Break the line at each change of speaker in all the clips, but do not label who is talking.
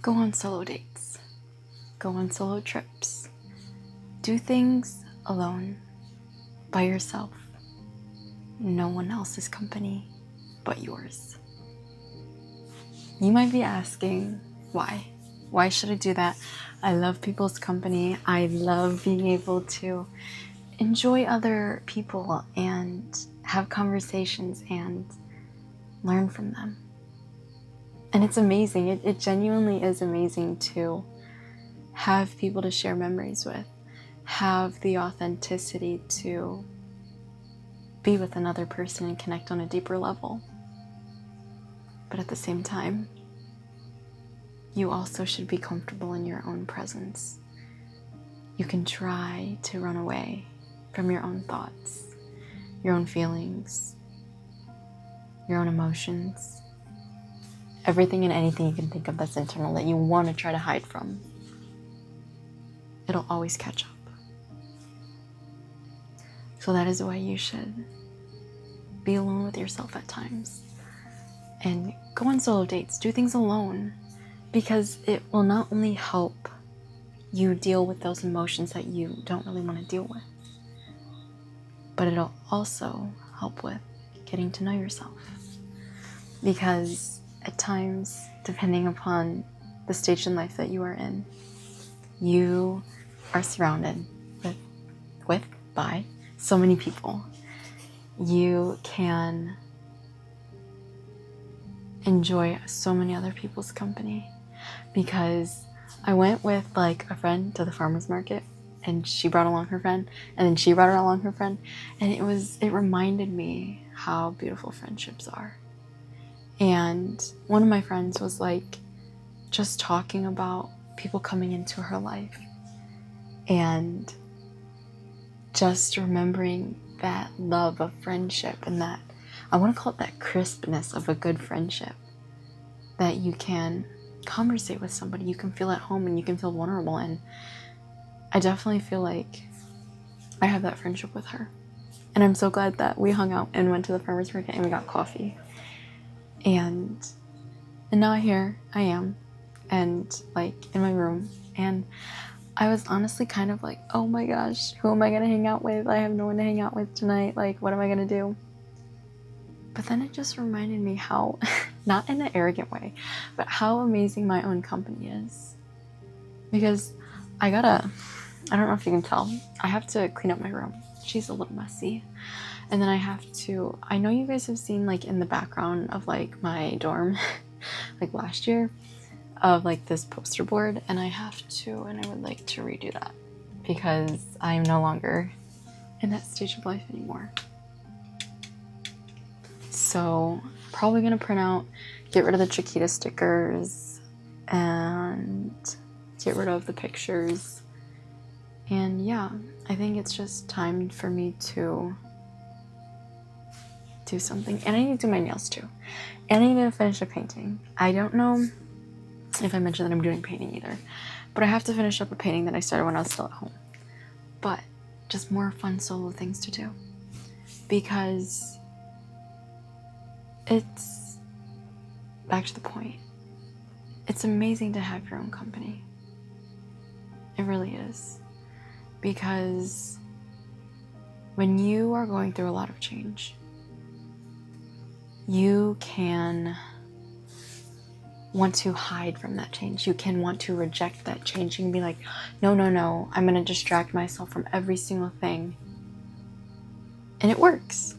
Go on solo dates. Go on solo trips. Do things alone, by yourself. No one else's company but yours. You might be asking, why? Why should I do that? I love people's company. I love being able to enjoy other people and have conversations and learn from them. And it's amazing. It genuinely is amazing to have people to share memories with, have the authenticity to be with another person and connect on a deeper level. But at the same time, you also should be comfortable in your own presence. You can try to run away from your own thoughts, your own feelings, your own emotions, everything and anything you can think of that's internal that you want to try to hide from. It'll always catch up. So that is why you should be alone with yourself at times and go on solo dates, do things alone, because it will not only help you deal with those emotions that you don't really want to deal with, but it'll also help with getting to know yourself. Because at times, depending upon the stage in life that you are in, you are surrounded by so many people. You can enjoy so many other people's company, because I went with like a friend to the farmer's market, and she brought along her friend, and then she brought along her friend, and it reminded me how beautiful friendships are. And one of my friends was like just talking about people coming into her life and just remembering that love of friendship, and that, I want to call it that crispness of a good friendship, that you can conversate with somebody, you can feel at home, and you can feel vulnerable. And I definitely feel like I have that friendship with her. And I'm so glad that we hung out and went to the farmer's market and we got coffee. And now here I am, and like in my room, and I was honestly kind of like, oh my gosh, who am I gonna hang out with? I have no one to hang out with tonight. Like, what am I gonna do? But then it just reminded me how, not in an arrogant way, but how amazing my own company is. Because I don't know if you can tell, I have to clean up my room. She's a little messy. And then I know you guys have seen like in the background of like my dorm, like last year, of like this poster board, and I would like to redo that, because I am no longer in that stage of life anymore. So probably gonna print out, get rid of the Chiquita stickers, and get rid of the pictures. And yeah, I think it's just time for me to do something. And I need to do my nails too. And I need to finish a painting. I don't know if I mentioned that I'm doing painting either, but I have to finish up a painting that I started when I was still at home. But just more fun solo things to do, because it's back to the point. It's amazing to have your own company. It really is. Because when you are going through a lot of change, you can want to hide from that change. You can want to reject that change. You can be like, no, I'm going to distract myself from every single thing. And it works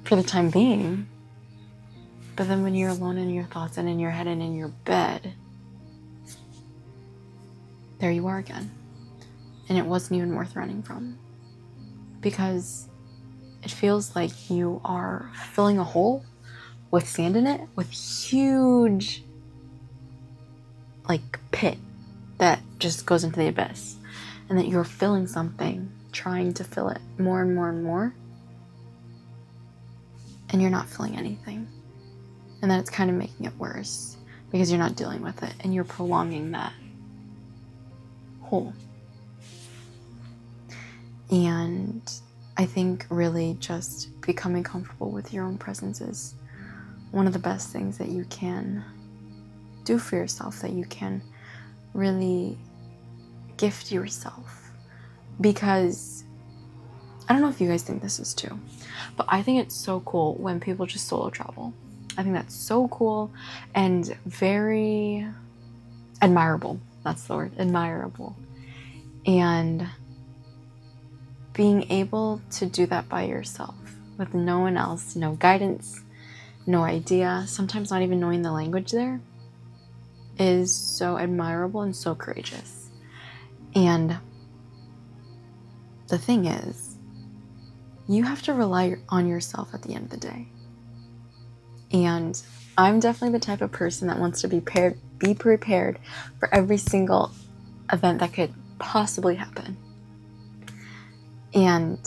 for the time being. But then when you're alone in your thoughts and in your head and in your bed, there you are again. And it wasn't even worth running from, because it feels like you are filling a hole with sand in it, with huge like pit that just goes into the abyss, and that you're filling something, trying to fill it more and more and more, and you're not filling anything. And then it's kind of making it worse, because you're not dealing with it, and you're prolonging that hole. And I think really just becoming comfortable with your own presence is one of the best things that you can do for yourself that you can really gift yourself. Because I don't know if you guys think this is too, but I think it's so cool when people just solo travel. I think that's so cool and very admirable. That's the word, admirable. And being able to do that by yourself with no one else, no guidance, no idea, sometimes not even knowing the language there, is so admirable and so courageous. And the thing is, you have to rely on yourself at the end of the day. And I'm definitely the type of person that wants to be prepared for every single event that could possibly happen. And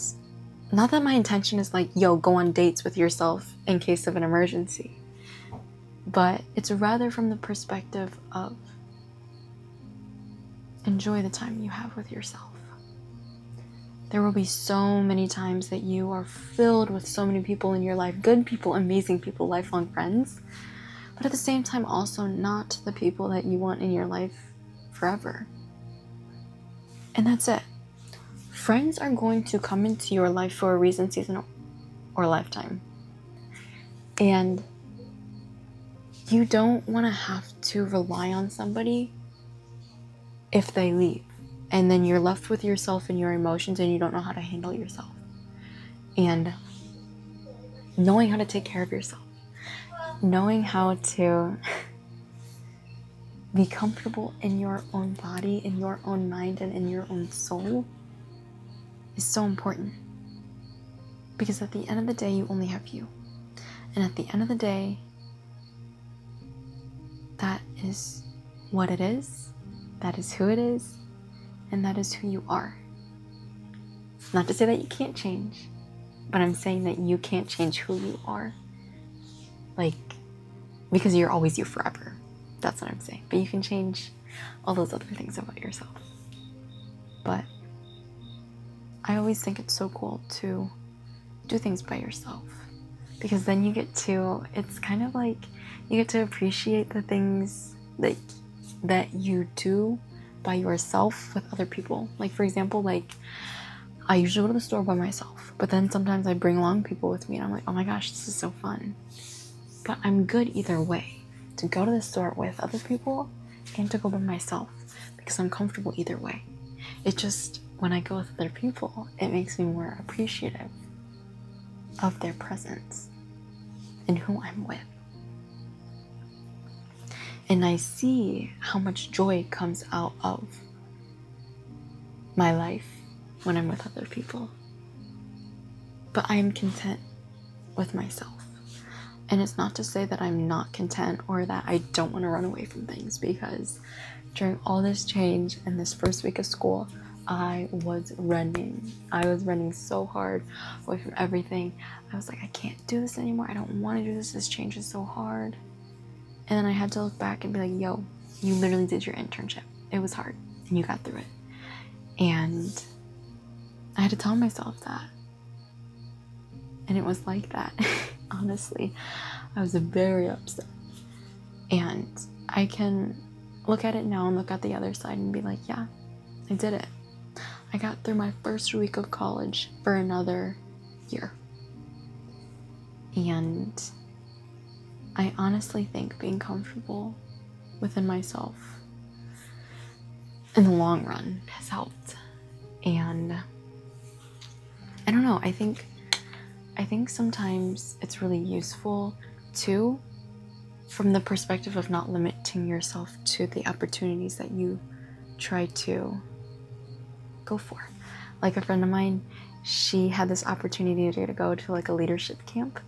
not that my intention is like, yo, go on dates with yourself in case of an emergency. But it's rather from the perspective of enjoy the time you have with yourself. There will be so many times that you are filled with so many people in your life, good people, amazing people, lifelong friends, but at the same time also not the people that you want in your life forever. And that's it. Friends are going to come into your life for a reason, season, or lifetime. And you don't want to have to rely on somebody if they leave. And then you're left with yourself and your emotions and you don't know how to handle yourself. And knowing how to take care of yourself. Knowing how to be comfortable in your own body, in your own mind, and in your own soul is so important. Because at the end of the day, you only have you. And at the end of the day, that is what it is. That is who it is. And that is who you are. Not to say that you can't change, but I'm saying that you can't change who you are. Like, because you're always you forever. That's what I'm saying. But you can change all those other things about yourself. But I always think it's so cool to do things by yourself. Because then you get to, it's kind of like, you get to appreciate the things that you do by yourself with other people. Like, for example, like, I usually go to the store by myself, but then sometimes I bring along people with me and I'm like, oh my gosh, this is so fun. But I'm good either way, to go to the store with other people and to go by myself, because I'm comfortable either way. It just, when I go with other people, it makes me more appreciative of their presence and who I'm with. And I see how much joy comes out of my life when I'm with other people. But I am content with myself. And it's not to say that I'm not content or that I don't want to run away from things, because during all this change and this first week of school, I was running. I was running so hard away from everything. I was like, I can't do this anymore. I don't want to do this. This change is so hard. And then I had to look back and be like, yo, you literally did your internship. It was hard and you got through it. And I had to tell myself that. And it was like that. Honestly, I was very upset. And I can look at it now and look at the other side and be like, yeah, I did it. I got through my first week of college for another year. And I honestly think being comfortable within myself in the long run has helped. And I don't know, I think sometimes it's really useful too, from the perspective of not limiting yourself to the opportunities that you try to go for. Like a friend of mine, she had this opportunity to go to like a leadership camp,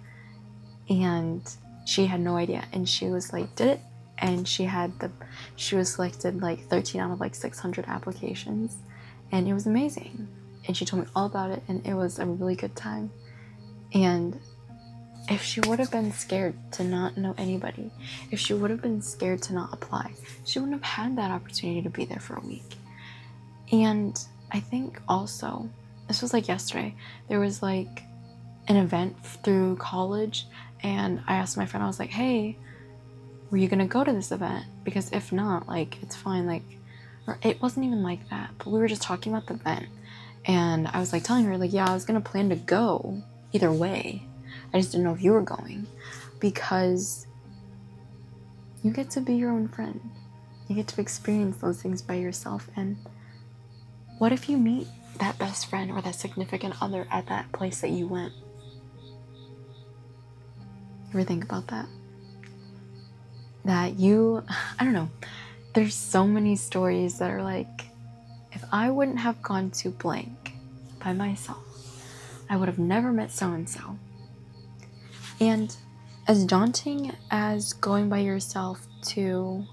and she had no idea, and she was like, did it, and she was selected like 13 out of like 600 applications, and it was amazing. And she told me all about it, and it was a really good time. And if she would have been scared to not know anybody, if she would have been scared to not apply, she wouldn't have had that opportunity to be there for a week. And I think also, this was like yesterday, there was like an event through college, and I asked my friend, I was like, hey, were you gonna go to this event? Because if not, like, it's fine. Like, or it wasn't even like that, but we were just talking about the event. And I was like telling her, like, yeah, I was gonna plan to go either way. I just didn't know if you were going, because you get to be your own friend. You get to experience those things by yourself. And what if you meet that best friend or that significant other at that place that you went? You ever think about that? That you, I don't know, there's so many stories that are like, if I wouldn't have gone to blank by myself, I would have never met so-and-so. And as daunting as going by yourself to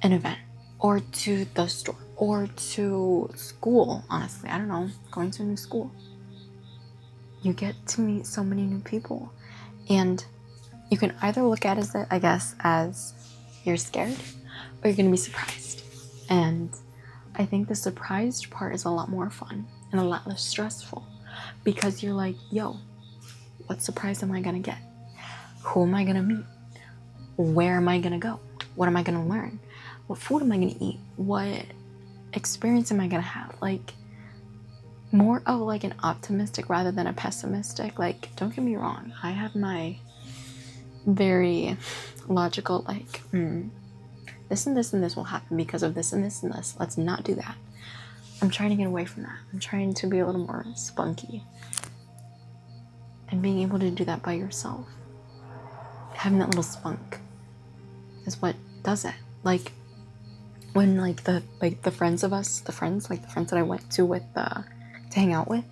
an event or to the store or to school, honestly, I don't know, going to a new school, you get to meet so many new people. And you can either look at it, I guess, as you're scared or you're going to be surprised. And I think the surprised part is a lot more fun and a lot less stressful, because you're like, yo, what surprise am I going to get? Who am I going to meet? Where am I going to go? What am I going to learn? What food am I going to eat? What experience am I going to have? Like, more of like an optimistic rather than a pessimistic. Like, don't get me wrong, I have my very logical, like, this and this and this will happen because of this and this and this. Let's not do that. I'm trying to get away from that. I'm trying to be a little more spunky. And being able to do that by yourself, having that little spunk, is what does it. Like, when the friends that I went to with to hang out with,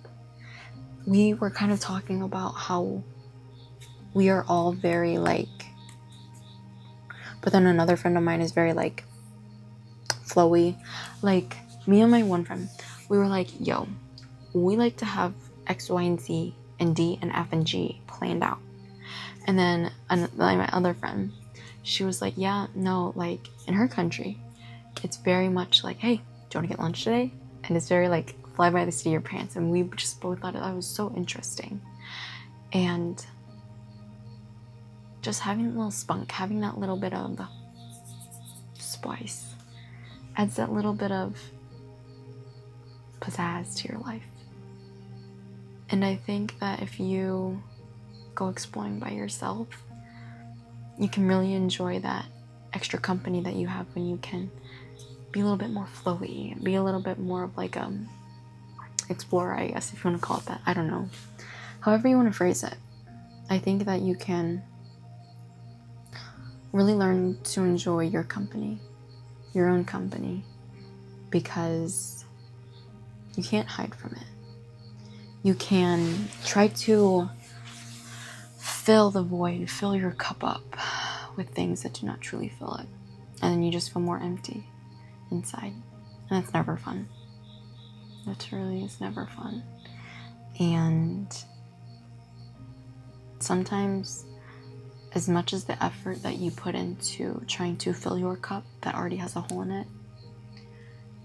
we were kind of talking about how we are all very like, but then another friend of mine is very like flowy. Like, me and my one friend, we were like, yo, we like to have X, Y, and Z and D and F and G planned out. And then my other friend, she was like, yeah, no, like in her country, it's very much like, hey, do you want to get lunch today? And it's very like fly by the seat of your pants. And we just both thought that was so interesting. And just having a little spunk, having that little bit of spice, adds that little bit of pizzazz to your life. And I think that if you go exploring by yourself, you can really enjoy that extra company that you have when you can be a little bit more flowy, be a little bit more of like explorer, I guess, if you want to call it that. I don't know. However you want to phrase it. I think that you can really learn to enjoy your company, your own company, because you can't hide from it. You can try to fill the void, fill your cup up with things that do not truly fill it. And then you just feel more empty inside. And that's never fun. That truly is never fun. And sometimes, as much as the effort that you put into trying to fill your cup that already has a hole in it,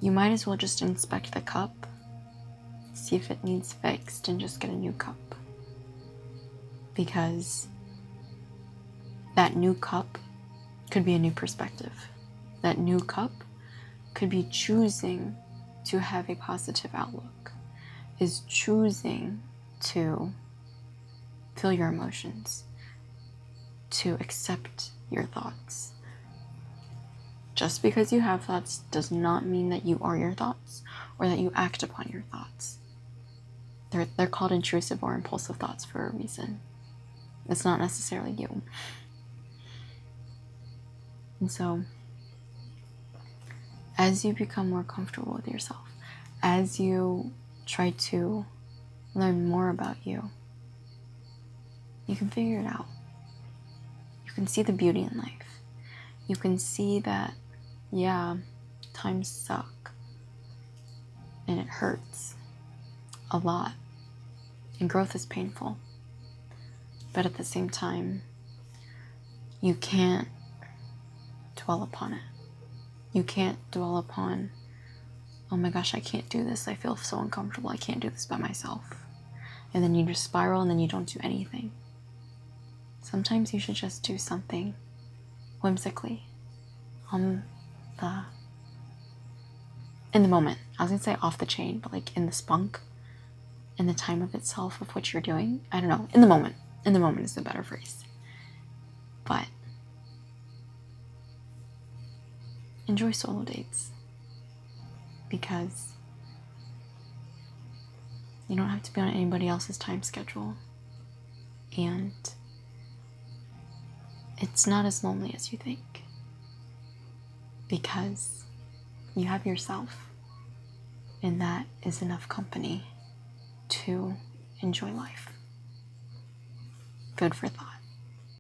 you might as well just inspect the cup, see if it needs fixed, and just get a new cup. Because that new cup could be a new perspective. That new cup could be choosing to have a positive outlook, is choosing to feel your emotions, to accept your thoughts. Just because you have thoughts does not mean that you are your thoughts or that you act upon your thoughts. They're called intrusive or impulsive thoughts for a reason. It's not necessarily you. And so, as you become more comfortable with yourself, as you try to learn more about you, you can figure it out. You can see the beauty in life. You can see that, yeah, times suck. And it hurts a lot. And growth is painful. But at the same time, you can't dwell upon it. You can't dwell upon, oh my gosh, I can't do this. I feel so uncomfortable. I can't do this by myself. And then you just spiral and then you don't do anything. Sometimes you should just do something whimsically on the in the moment. I was gonna say off the chain, but like in the spunk, in the time of itself of what you're doing. I don't know. In the moment. In the moment is the better phrase. But enjoy solo dates, because you don't have to be on anybody else's time schedule, and it's not as lonely as you think, because you have yourself, and that is enough company to enjoy life. Food for thought.